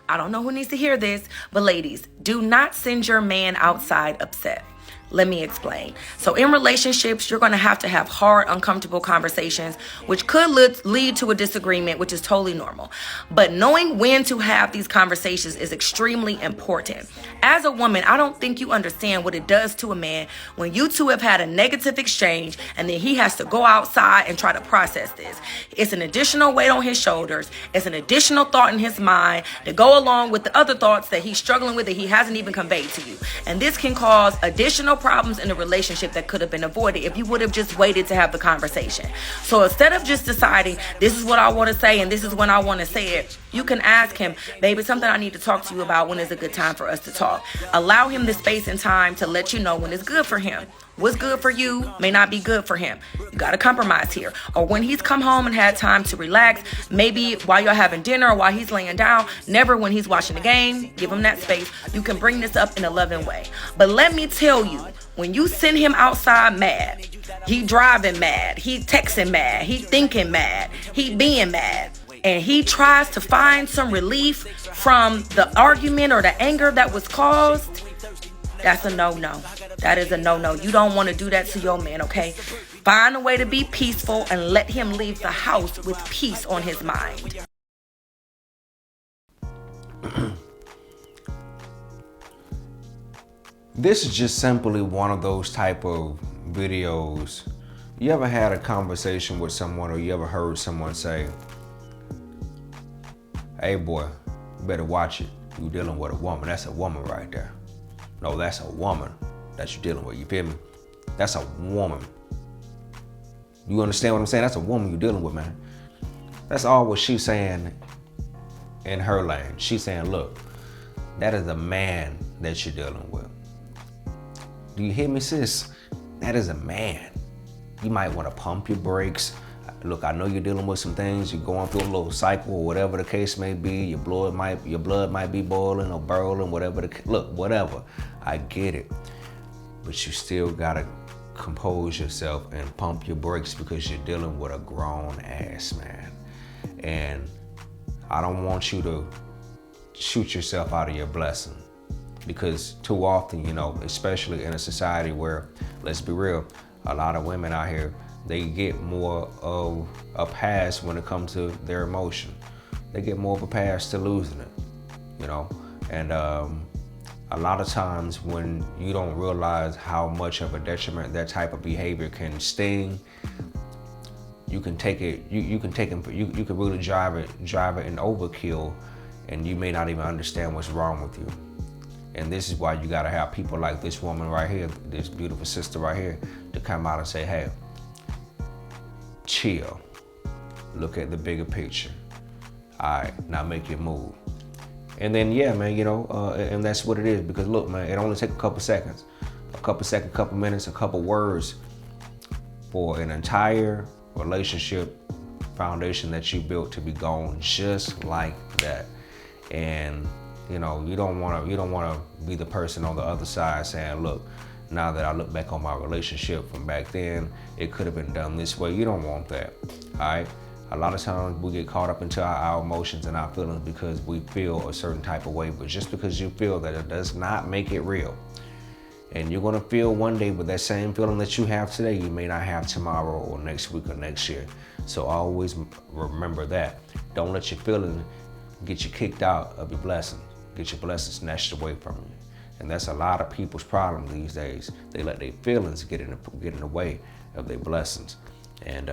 I don't know who needs to hear this, but ladies, do not send your man outside upset. Let me explain. So in relationships, you're going to have hard, uncomfortable conversations, which could lead to a disagreement, which is totally normal. But knowing when to have these conversations is extremely important. As a woman, I don't think you understand what it does to a man when you two have had a negative exchange and then he has to go outside and try to process this. It's an additional weight on his shoulders. It's an additional thought in his mind to go along with the other thoughts that he's struggling with that he hasn't even conveyed to you. And this can cause additional problems in a relationship that could have been avoided if you would have just waited to have the conversation. So instead of just deciding this is what I want to say and this is when I want to say it, you can ask him, baby, something I need to talk to you about. When is a good time for us to talk? Allow him the space and time to let you know when it's good for him. What's good for you may not be good for him. You got to compromise here. Or when he's come home and had time to relax, maybe while you're having dinner or while he's laying down, never when he's watching the game, give him that space. You can bring this up in a loving way. But let me tell you, when you send him outside mad, he driving mad, he texting mad, he thinking mad, he being mad, and he tries to find some relief from the argument or the anger that was caused, that's a no-no. That is a no-no. You don't want to do that to your man, okay? Find a way to be peaceful and let him leave the house with peace on his mind. This is just simply one of those type of videos. You ever had a conversation with someone or you ever heard someone say, hey boy, you better watch it. You dealing with a woman. That's a woman right there. No, that's a woman that you're dealing with. You feel me? That's a woman. You understand what I'm saying? That's a woman you're dealing with, man. That's all what she's saying in her lane. She's saying, look, that is a man that you're dealing with. Do you hear me, sis? That is a man. You might want to pump your brakes. Look, I know you're dealing with some things. You're going through a little cycle or whatever the case may be. Your blood might be boiling or boiling, whatever. Whatever. I get it. But you still got to compose yourself and pump your brakes because you're dealing with a grown ass man. And I don't want you to shoot yourself out of your blessing. Because too often, you know, especially in a society where, let's be real, a lot of women out here, they get more of a pass when it comes to their emotion. They get more of a pass to losing it, you know? And a lot of times when you don't realize how much of a detriment that type of behavior can sting, you can take it, you can really drive it in overkill, and you may not even understand what's wrong with you. And this is why you gotta have people like this woman right here, this beautiful sister right here, to come out and say, hey, chill, look at the bigger picture. All right, now make your move. And then, yeah, man, you know, and that's what it is. Because look, man, it only takes a couple seconds, couple minutes, a couple words for an entire relationship foundation that you built to be gone just like that. And you know, you don't want to be the person on the other side saying, look, now that I look back on my relationship from back then, it could have been done this way. You don't want that, all right? A lot of times we get caught up into our emotions and our feelings because we feel a certain type of way, but just because you feel that, it does not make it real. And you're gonna feel one day, but that same feeling that you have today, you may not have tomorrow or next week or next year. So always remember that. Don't let your feelings get you kicked out of your blessings. Get your blessings snatched away from you. And that's a lot of people's problem these days. They let their feelings get in the way of their blessings. And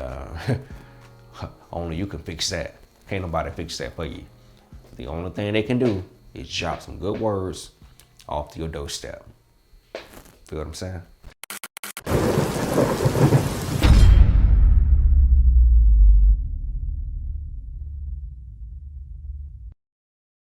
only you can fix that. Can't nobody fix that for you. The only thing they can do is drop some good words off to your doorstep. Feel what I'm saying?